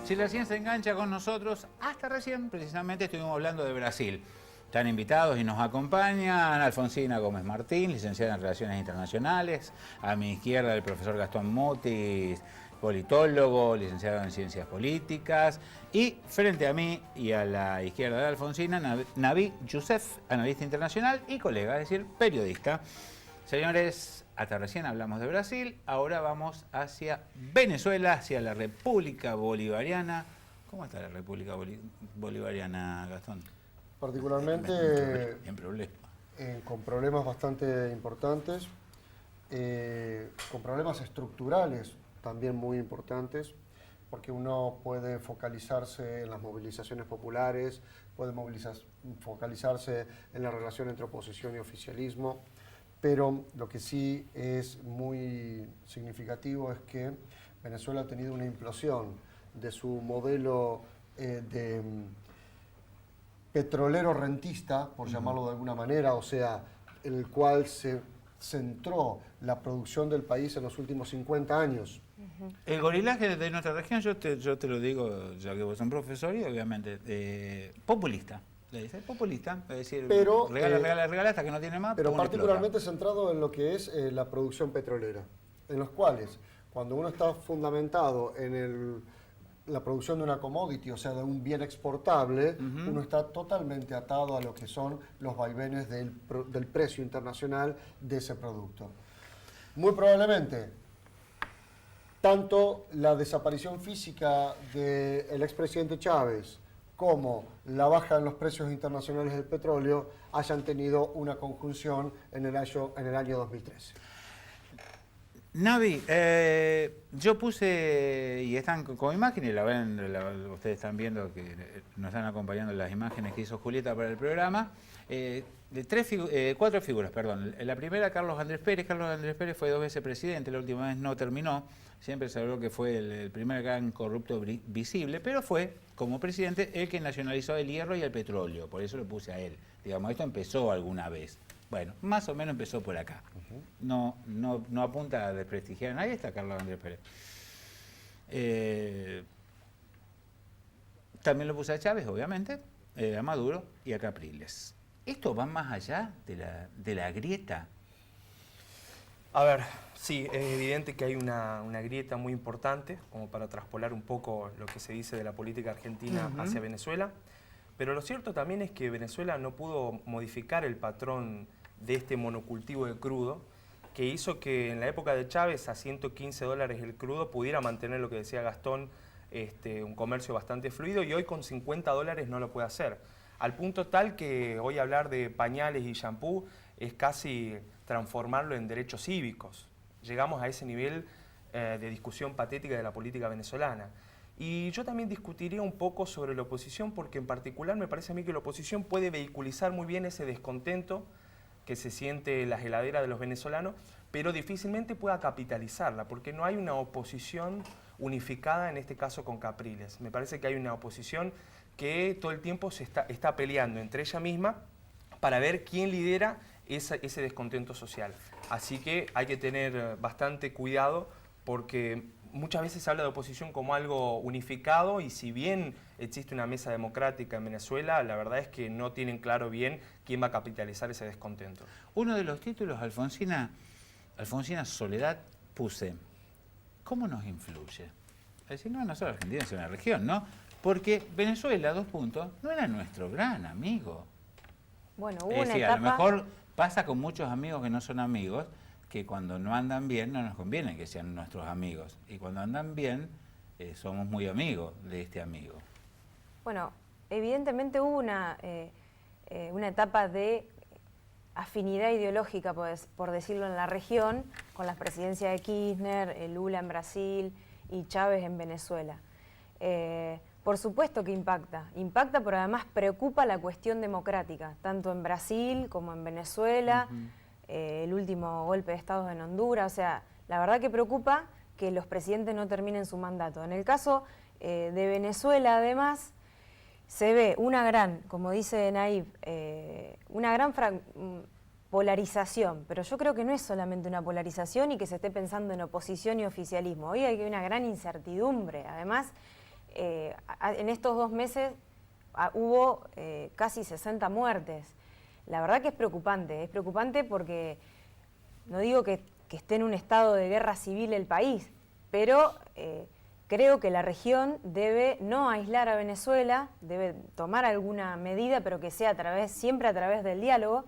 Si recién se engancha con nosotros, hasta recién precisamente estuvimos hablando de Brasil. Están invitados y nos acompañan Alfonsina Gómez Martín, licenciada en Relaciones Internacionales. A mi izquierda el profesor Gastón Mutis, politólogo, licenciado en Ciencias Políticas. Y frente a mí y a la izquierda de Alfonsina, Navid Youssef, analista internacional y colega, es decir, periodista. Señores, hasta recién hablamos de Brasil, ahora vamos hacia Venezuela, hacia la República Bolivariana. ¿Cómo está la República Bolivariana, Gastón? Particularmente en problema. Con problemas bastante importantes, con problemas estructurales también muy importantes, porque uno puede focalizarse en las movilizaciones populares, puede focalizarse en la relación entre oposición y oficialismo, pero lo que sí es muy significativo es que Venezuela ha tenido una implosión de su modelo de petrolero rentista, por llamarlo de alguna manera, o sea, en el cual se centró la producción del país en los últimos 50 años. El gorilaje de nuestra región, yo te lo digo, ya que vos sos un profesor, y obviamente populista. Le dice populista, es decir, pero, regala hasta que no tiene más. Pero particularmente centrado en lo que es la producción petrolera, en los cuales, cuando uno está fundamentado en la producción de una commodity, o sea, de un bien exportable, uno está totalmente atado a lo que son los vaivenes del precio internacional de ese producto. Muy probablemente, tanto la desaparición física del expresidente Chávez como la baja en los precios internacionales del petróleo hayan tenido una conjunción en el año 2013. Navi, yo puse, y están con imágenes, la ven, ustedes están viendo que nos están acompañando las imágenes que hizo Julieta para el programa, cuatro figuras, perdón. La primera, Carlos Andrés Pérez. Carlos Andrés Pérez fue 2 veces presidente, la última vez no terminó. Siempre se habló que fue el primer gran corrupto visible, pero fue, como presidente, el que nacionalizó el hierro y el petróleo. Por eso lo puse a él. Digamos, esto empezó alguna vez. Bueno, más o menos empezó por acá. No apunta a desprestigiar a nadie, está Carlos Andrés Pérez. También lo puse a Chávez, obviamente, a Maduro y a Capriles. ¿Esto va más allá de la grieta? A ver, sí, es evidente que hay una grieta muy importante, como para traspolar un poco lo que se dice de la política argentina hacia Venezuela. Pero lo cierto también es que Venezuela no pudo modificar el patrón de este monocultivo de crudo, que hizo que en la época de Chávez a $115 el crudo pudiera mantener, lo que decía Gastón, un comercio bastante fluido, y hoy con $50 no lo puede hacer. Al punto tal que hoy hablar de pañales y shampoo es casi transformarlo en derechos cívicos. Llegamos a ese nivel de discusión patética de la política venezolana. Y yo también discutiría un poco sobre la oposición, porque en particular me parece a mí que la oposición puede vehiculizar muy bien ese descontento que se siente en las heladeras de los venezolanos, pero difícilmente pueda capitalizarla, porque no hay una oposición unificada, en este caso con Capriles. Me parece que hay una oposición que todo el tiempo se está peleando entre ella misma para ver quién lidera ese descontento social. Así que hay que tener bastante cuidado, porque muchas veces se habla de oposición como algo unificado, y si bien existe una mesa democrática en Venezuela, la verdad es que no tienen claro bien quién va a capitalizar ese descontento. Uno de los títulos, Alfonsina Soledad, puse, ¿cómo nos influye? Es decir, no solo Argentina, es una región, ¿no? Porque Venezuela, 2 puntos, no era nuestro gran amigo. Bueno, hubo es decir, una etapa... a lo mejor pasa con muchos amigos que no son amigos, que cuando no andan bien no nos conviene que sean nuestros amigos. Y cuando andan bien, somos muy amigos de este amigo. Bueno, evidentemente hubo una etapa de afinidad ideológica, por decirlo, en la región, con las presidencias de Kirchner, Lula en Brasil y Chávez en Venezuela. Por supuesto que impacta, pero además preocupa la cuestión democrática, tanto en Brasil como en Venezuela, el último golpe de Estado en Honduras. O sea, la verdad que preocupa que los presidentes no terminen su mandato. En el caso de Venezuela, además, se ve una gran, como dice Naib, una gran polarización, pero yo creo que no es solamente una polarización y que se esté pensando en oposición y oficialismo. Hoy hay una gran incertidumbre. Además, en estos 2 meses hubo casi 60 muertes. La verdad que es preocupante porque no digo que esté en un estado de guerra civil el país, pero creo que la región debe no aislar a Venezuela, debe tomar alguna medida, pero que sea siempre a través del diálogo.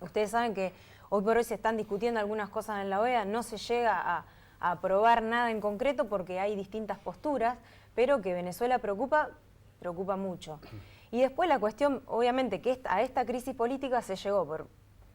Ustedes saben que hoy por hoy se están discutiendo algunas cosas en la OEA, no se llega a aprobar nada en concreto porque hay distintas posturas, pero que Venezuela preocupa mucho. Y después la cuestión, obviamente, que a esta crisis política se llegó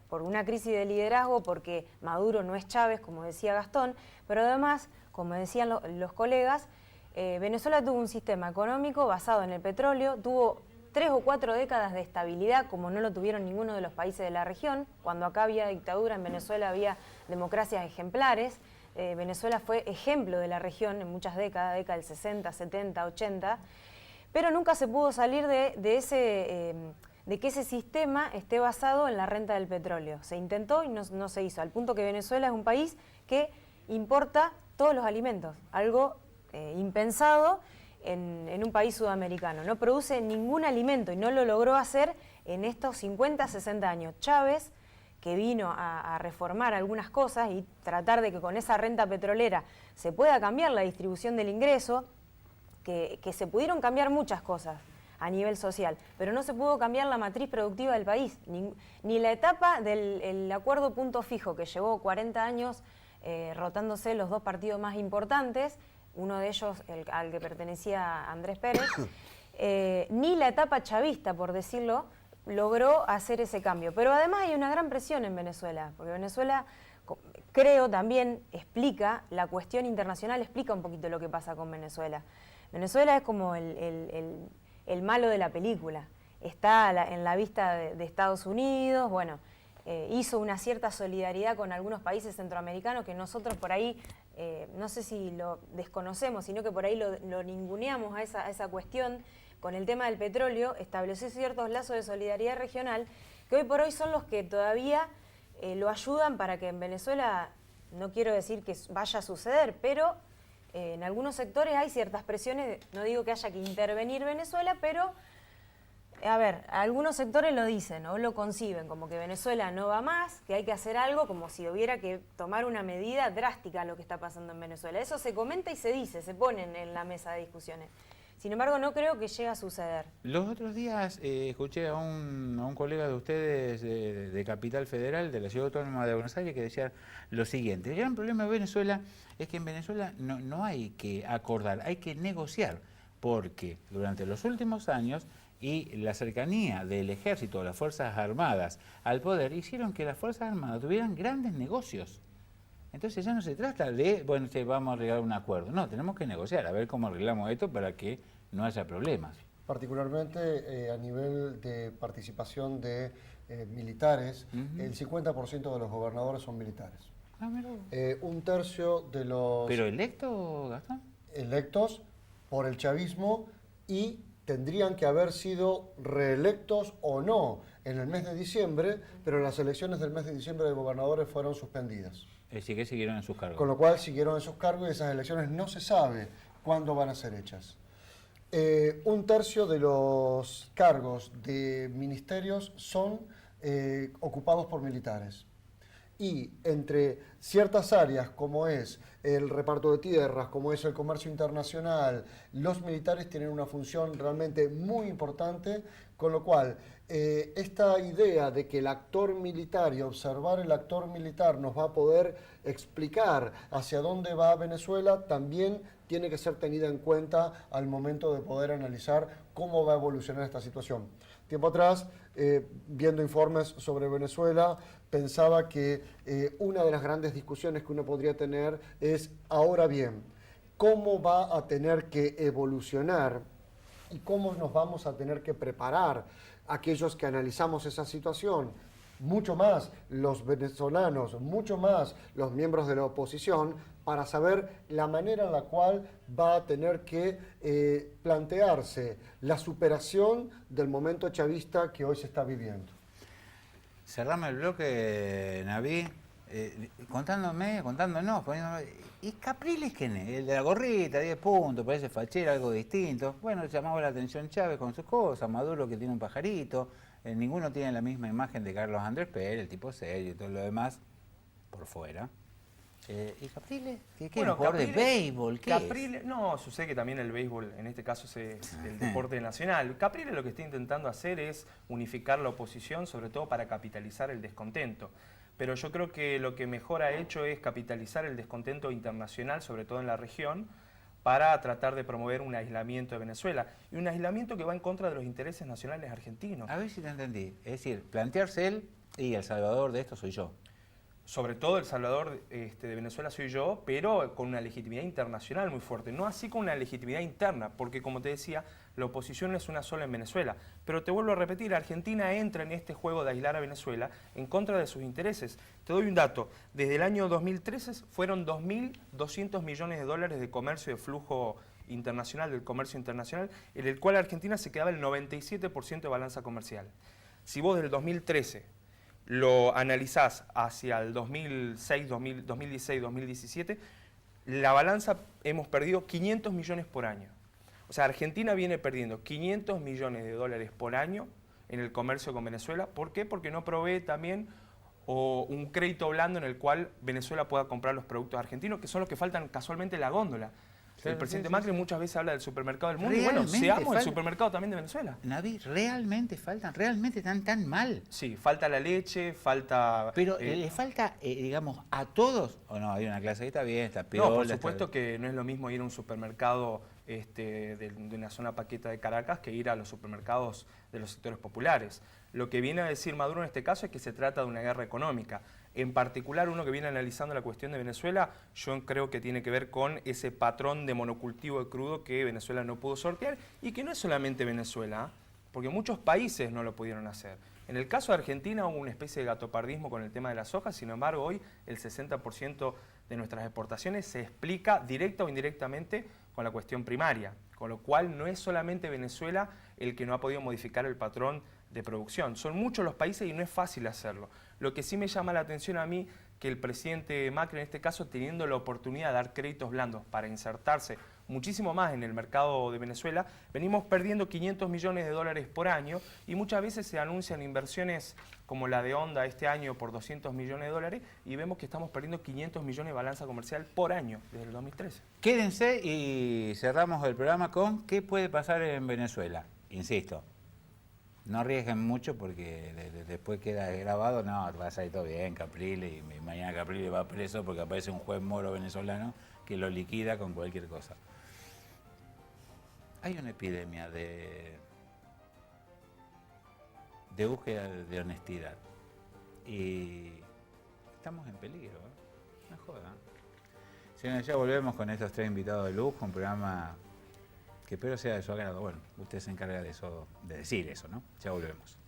por una crisis de liderazgo, porque Maduro no es Chávez, como decía Gastón, pero además, como decían los colegas, Venezuela tuvo un sistema económico basado en el petróleo, tuvo 3 o 4 décadas de estabilidad, como no lo tuvieron ninguno de los países de la región. Cuando acá había dictadura, en Venezuela había democracias ejemplares. Venezuela fue ejemplo de la región en muchas décadas, década del 60, 70, 80, pero nunca se pudo salir de que ese sistema esté basado en la renta del petróleo. Se intentó y no se hizo, al punto que Venezuela es un país que importa todos los alimentos, algo impensado en un país sudamericano. No produce ningún alimento y no lo logró hacer en estos 50, 60 años. Chávez, que vino a reformar algunas cosas y tratar de que con esa renta petrolera se pueda cambiar la distribución del ingreso, que se pudieron cambiar muchas cosas a nivel social, pero no se pudo cambiar la matriz productiva del país, ni la etapa del acuerdo punto fijo, que llevó 40 años rotándose los 2 partidos más importantes, uno de ellos al que pertenecía Andrés Pérez, ni la etapa chavista, por decirlo, logró hacer ese cambio. Pero además hay una gran presión en Venezuela, porque Venezuela, creo, también explica, la cuestión internacional explica un poquito lo que pasa con Venezuela. Venezuela es como el malo de la película, está en la vista de Estados Unidos, bueno, hizo una cierta solidaridad con algunos países centroamericanos que nosotros por ahí, no sé si lo desconocemos, sino que por ahí lo ninguneamos a esa cuestión. Con el tema del petróleo, estableció ciertos lazos de solidaridad regional que hoy por hoy son los que todavía lo ayudan para que en Venezuela, no quiero decir que vaya a suceder, pero en algunos sectores hay ciertas presiones, no digo que haya que intervenir Venezuela, pero, a ver, algunos sectores lo dicen o lo conciben, como que Venezuela no va más, que hay que hacer algo, como si hubiera que tomar una medida drástica a lo que está pasando en Venezuela. Eso se comenta y se dice, se ponen en la mesa de discusiones. Sin embargo, no creo que llegue a suceder. Los otros días escuché a un colega de ustedes de Capital Federal, de la Ciudad Autónoma de Buenos Aires, que decía lo siguiente: el gran problema de Venezuela es que en Venezuela no hay que acordar, hay que negociar, porque durante los últimos años y la cercanía del ejército o las Fuerzas Armadas al poder hicieron que las Fuerzas Armadas tuvieran grandes negocios. Entonces ya no se trata de, bueno, vamos a arreglar un acuerdo. No, tenemos que negociar, a ver cómo arreglamos esto para que no haya problemas. Particularmente a nivel de participación de militares, el 50% de los gobernadores son militares. Ah, mira. 1/3 de los... ¿Pero electo, Gastón? Electos por el chavismo y tendrían que haber sido reelectos o no en el mes de diciembre, pero las elecciones del mes de diciembre de gobernadores fueron suspendidas. Es decir, que siguieron en sus cargos. Con lo cual siguieron en sus cargos y esas elecciones no se sabe cuándo van a ser hechas. 1/3 de los cargos de ministerios son ocupados por militares. Y entre ciertas áreas, como es el reparto de tierras, como es el comercio internacional, los militares tienen una función realmente muy importante, con lo cual esta idea de que el actor militar y observar el actor militar nos va a poder explicar hacia dónde va Venezuela también tiene que ser tenida en cuenta al momento de poder analizar cómo va a evolucionar esta situación. Tiempo atrás, viendo informes sobre Venezuela, pensaba que una de las grandes discusiones que uno podría tener es, ahora bien, ¿cómo va a tener que evolucionar y cómo nos vamos a tener que preparar aquellos que analizamos esa situación? Mucho más los venezolanos, mucho más los miembros de la oposición, para saber la manera en la cual va a tener que plantearse la superación del momento chavista que hoy se está viviendo. Cerrame el bloque, Naví. contándonos, ¿y Capriles quién es? El de la gorrita, 10 puntos, parece fachero, algo distinto. Bueno, llamaba la atención Chávez con sus cosas, Maduro que tiene un pajarito, ninguno tiene la misma imagen de Carlos Andrés Pérez, el tipo serio y todo lo demás por fuera. ¿Y Capriles? ¿Qué es? ¿Un jugador de béisbol? ¿Qué es? No, sucede que también el béisbol, en este caso, es el deporte nacional. Capriles lo que está intentando hacer es unificar la oposición, sobre todo para capitalizar el descontento. Pero yo creo que lo que mejor ha hecho es capitalizar el descontento internacional, sobre todo en la región, para tratar de promover un aislamiento de Venezuela. Y un aislamiento que va en contra de los intereses nacionales argentinos. A ver si te entendí. Es decir, plantearse él y El Salvador de esto soy yo. Sobre todo El Salvador de Venezuela soy yo, pero con una legitimidad internacional muy fuerte. No así con una legitimidad interna, porque como te decía, la oposición es una sola en Venezuela. Pero te vuelvo a repetir, Argentina entra en este juego de aislar a Venezuela en contra de sus intereses. Te doy un dato. Desde el año 2013 fueron 2.200 millones de dólares de comercio, de flujo internacional, del comercio internacional, en el cual Argentina se quedaba el 97% de balanza comercial. Si vos del 2013 lo analizás hacia el 2016, 2017, la balanza hemos perdido 500 millones por año. O sea, Argentina viene perdiendo 500 millones de dólares por año en el comercio con Venezuela. ¿Por qué? Porque no provee también un crédito blando en el cual Venezuela pueda comprar los productos argentinos, que son los que faltan casualmente en la góndola. El presidente Macri muchas veces habla del supermercado del mundo y bueno, seamos el supermercado también de Venezuela. Navi, ¿realmente están tan mal? Sí, falta la leche, falta... Pero ¿le falta, digamos, a todos? ¿O no? Hay una clase que está bien, está peor. No, por supuesto que no es lo mismo ir a un supermercado de una zona paqueta de Caracas que ir a los supermercados de los sectores populares. Lo que viene a decir Maduro en este caso es que se trata de una guerra económica. En particular, uno que viene analizando la cuestión de Venezuela, yo creo que tiene que ver con ese patrón de monocultivo de crudo que Venezuela no pudo sortear y que no es solamente Venezuela, porque muchos países no lo pudieron hacer. En el caso de Argentina hubo una especie de gatopardismo con el tema de la soja, sin embargo hoy el 60% de nuestras exportaciones se explica directa o indirectamente con la cuestión primaria, con lo cual no es solamente Venezuela el que no ha podido modificar el patrón de producción. Son muchos los países y no es fácil hacerlo. Lo que sí me llama la atención a mí, que el presidente Macri en este caso, teniendo la oportunidad de dar créditos blandos para insertarse muchísimo más en el mercado de Venezuela, venimos perdiendo 500 millones de dólares por año y muchas veces se anuncian inversiones como la de Honda este año por 200 millones de dólares y vemos que estamos perdiendo 500 millones de balanza comercial por año desde el 2013. Quédense y cerramos el programa con ¿qué puede pasar en Venezuela? Insisto, no arriesguen mucho porque después queda grabado, no, va a salir todo bien, Capriles, y mañana Capriles va preso porque aparece un juez moro venezolano que lo liquida con cualquier cosa. Hay una epidemia de búsqueda de honestidad y estamos en peligro, ¿eh? No jodan. Señores, ya volvemos con estos 3 invitados de lujo, un programa que espero sea de su agrado. Bueno, usted se encarga de eso, de decir eso, ¿no? Ya volvemos.